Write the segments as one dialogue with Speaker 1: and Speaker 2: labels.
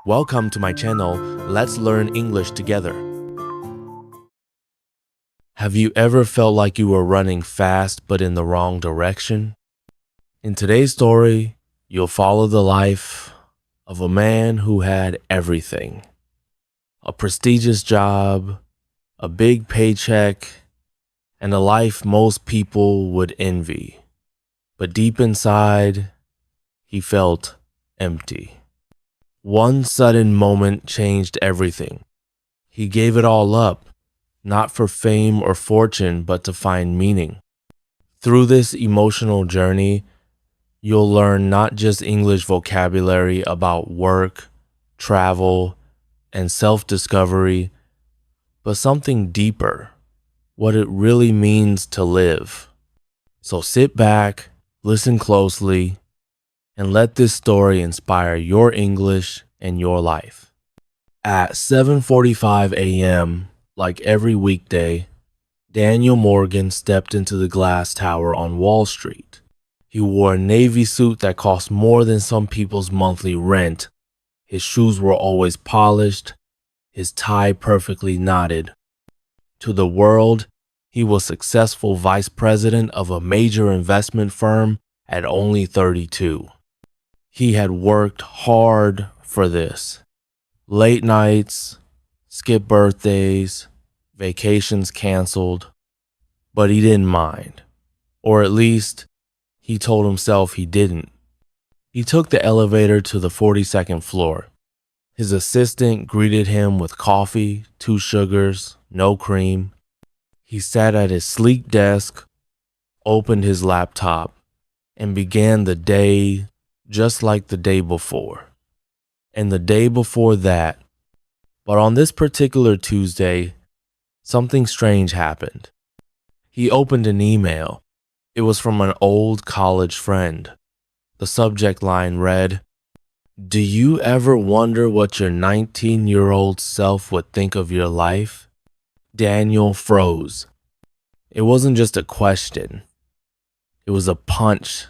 Speaker 1: Welcome to my channel, Let's Learn English Together. Have you ever felt like you were running fast but in the wrong direction? In today's story, you'll follow the life of a man who had everything. A prestigious job, a big paycheck, and a life most people would envy. But deep inside, he felt empty. One sudden moment changed everything. He gave it all up, not for fame or fortune, but to find meaning. Through this emotional journey, you'll learn not just English vocabulary about work, travel, and self-discovery, but something deeper, what it really means to live. So sit back, listen closely, and let this story inspire your English and your life. At 7:45 a.m., like every weekday, Daniel Morgan stepped into the glass tower on Wall Street. He wore a navy suit that cost more than some people's monthly rent. His shoes were always polished, his tie perfectly knotted. To the world, he was successful vice president of a major investment firm at only 32. He had worked hard for this. Late nights, skipped birthdays, vacations canceled, but he didn't mind. Or at least, he told himself he didn't. He took the elevator to the 42nd floor. His assistant greeted him with coffee, 2 sugars, no cream. He sat at his sleek desk, opened his laptop, and began the day just like the day before. And the day before that. But on this particular Tuesday, something strange happened. He opened an email. It was from an old college friend. The subject line read, "Do you ever wonder what your 19-year-old self would think of your life?" Daniel froze. It wasn't just a question. It was a punch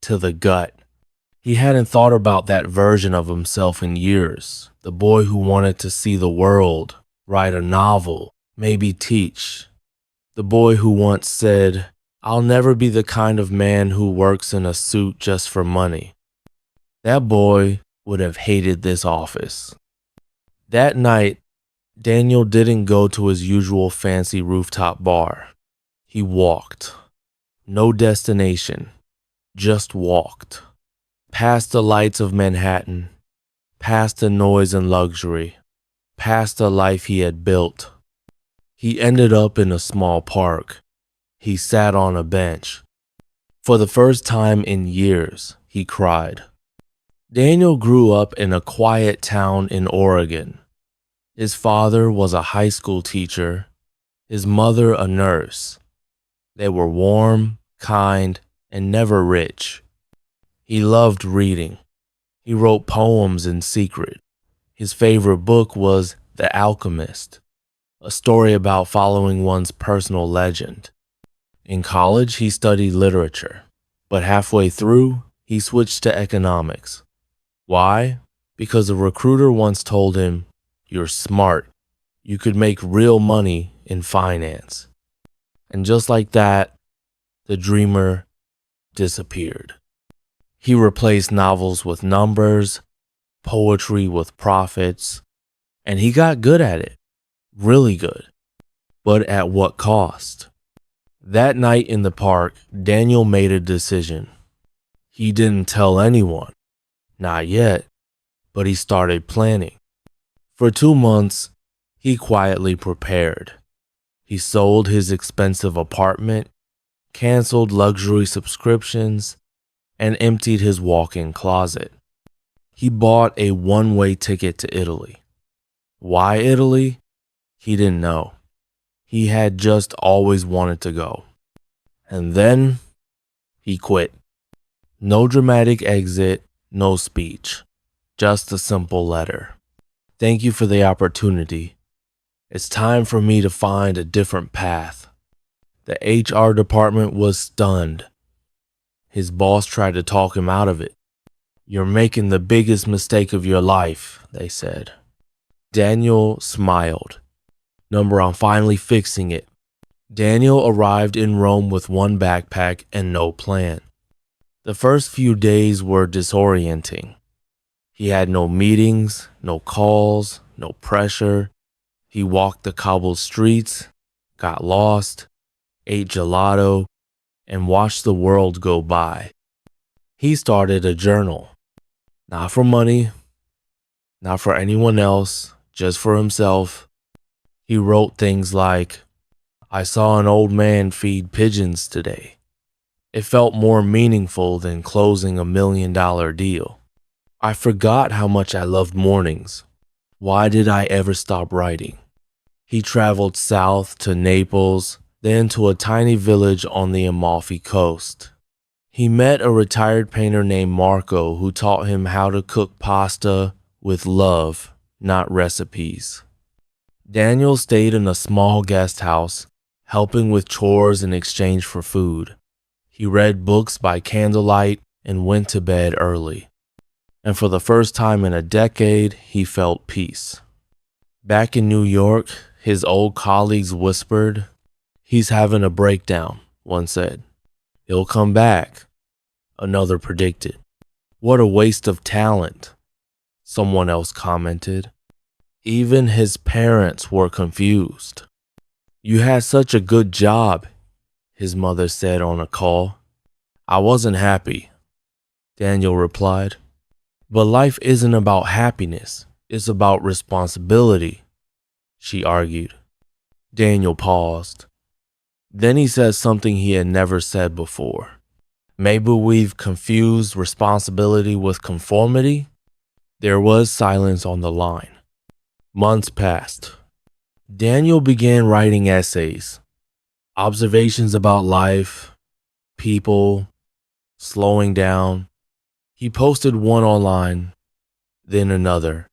Speaker 1: to the gut. He hadn't thought about that version of himself in years. The boy who wanted to see the world, write a novel, maybe teach. The boy who once said, "I'll never be the kind of man who works in a suit just for money." That boy would have hated this office. That night, Daniel didn't go to his usual fancy rooftop bar. He walked. No destination, just walked. Past the lights of Manhattan, past the noise and luxury, past the life he had built. He ended up in a small park. He sat on a bench. For the first time in years, he cried. Daniel grew up in a quiet town in Oregon. His father was a high school teacher, his mother a nurse. They were warm, kind, and never rich. He loved reading. He wrote poems in secret. His favorite book was The Alchemist, a story about following one's personal legend. In college, he studied literature, but halfway through, he switched to economics. Why? Because a recruiter once told him, "You're smart. You could make real money in finance." And just like that, the dreamer disappeared. He replaced novels with numbers, poetry with profits, and he got good at it, really good. But at what cost? That night in the park, Daniel made a decision. He didn't tell anyone, not yet, but he started planning. For 2 months, he quietly prepared. He sold his expensive apartment, canceled luxury subscriptions, and emptied his walk-in closet. He bought a one-way ticket to Italy. Why Italy? He didn't know. He had just always wanted to go. And then he quit. No dramatic exit, no speech. Just a simple letter. "Thank you for the opportunity. It's time for me to find a different path." The HR department was stunned. His boss tried to talk him out of it. "You're making the biggest mistake of your life," they said. Daniel smiled. "Number, I'm finally fixing it." Daniel arrived in Rome with one backpack and no plan. The first few days were disorienting. He had no meetings, no calls, no pressure. He walked the cobbled streets, got lost, ate gelato, and watched the world go by. He started a journal. Not for money, not for anyone else, just for himself. He wrote things like, "I saw an old man feed pigeons today." It felt more meaningful than closing $1 million deal. "I forgot how much I loved mornings. Why did I ever stop writing?" He traveled south to Naples, then to a tiny village on the Amalfi Coast. He met a retired painter named Marco who taught him how to cook pasta with love, not recipes. Daniel stayed in a small guest house, helping with chores in exchange for food. He read books by candlelight and went to bed early. And for the first time in a decade, he felt peace. Back in New York, his old colleagues whispered, "He's having a breakdown," one said. "He'll come back," another predicted. "What a waste of talent," someone else commented. Even his parents were confused. "You had such a good job," his mother said on a call. "I wasn't happy," Daniel replied. "But life isn't about happiness. It's about responsibility," she argued. Daniel paused. Then he said something he had never said before. "Maybe we've confused responsibility with conformity?" There was silence on the line. Months passed. Daniel began writing essays, observations about life, people, slowing down. He posted one online, then another.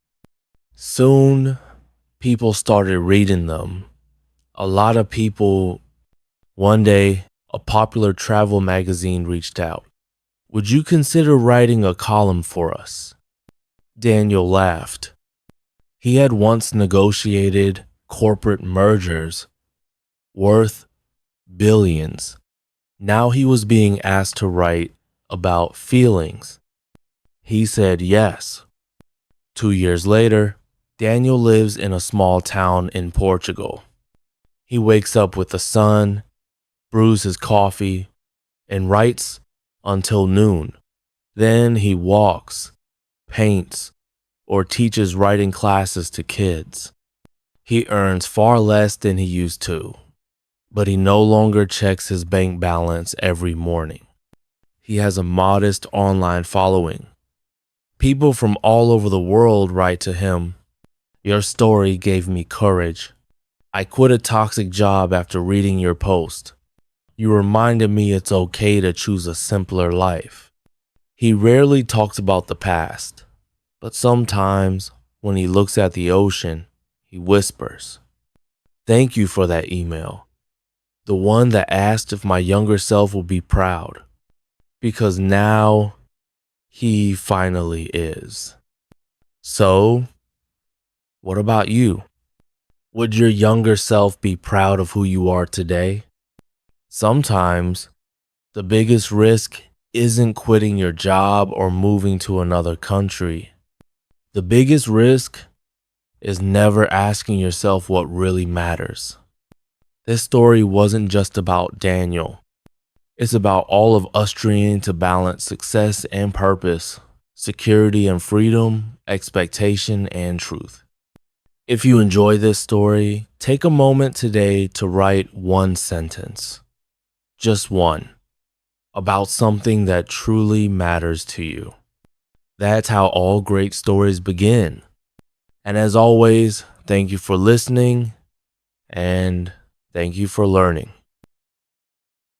Speaker 1: Soon, people started reading them. A lot of people. One day, a popular travel magazine reached out. "Would you consider writing a column for us?" Daniel laughed. He had once negotiated corporate mergers worth billions. Now he was being asked to write about feelings. He said yes. 2 years later, Daniel lives in a small town in Portugal. He wakes up with the sun, brews his coffee, and writes until noon. Then he walks, paints, or teaches writing classes to kids. He earns far less than he used to, but he no longer checks his bank balance every morning. He has a modest online following. People from all over the world write to him, "Your story gave me courage. I quit a toxic job after reading your post. You reminded me it's okay to choose a simpler life." He rarely talks about the past, but sometimes when he looks at the ocean, he whispers, "Thank you for that email. The one that asked if my younger self would be proud." Because now he finally is. So, what about you? Would your younger self be proud of who you are today? Sometimes, the biggest risk isn't quitting your job or moving to another country. The biggest risk is never asking yourself what really matters. This story wasn't just about Daniel. It's about all of us trying to balance success and purpose, security and freedom, expectation and truth. If you enjoy this story, take a moment today to write one sentence, just one, about something that truly matters to you. That's how all great stories begin. And as always, thank you for listening and thank you for learning.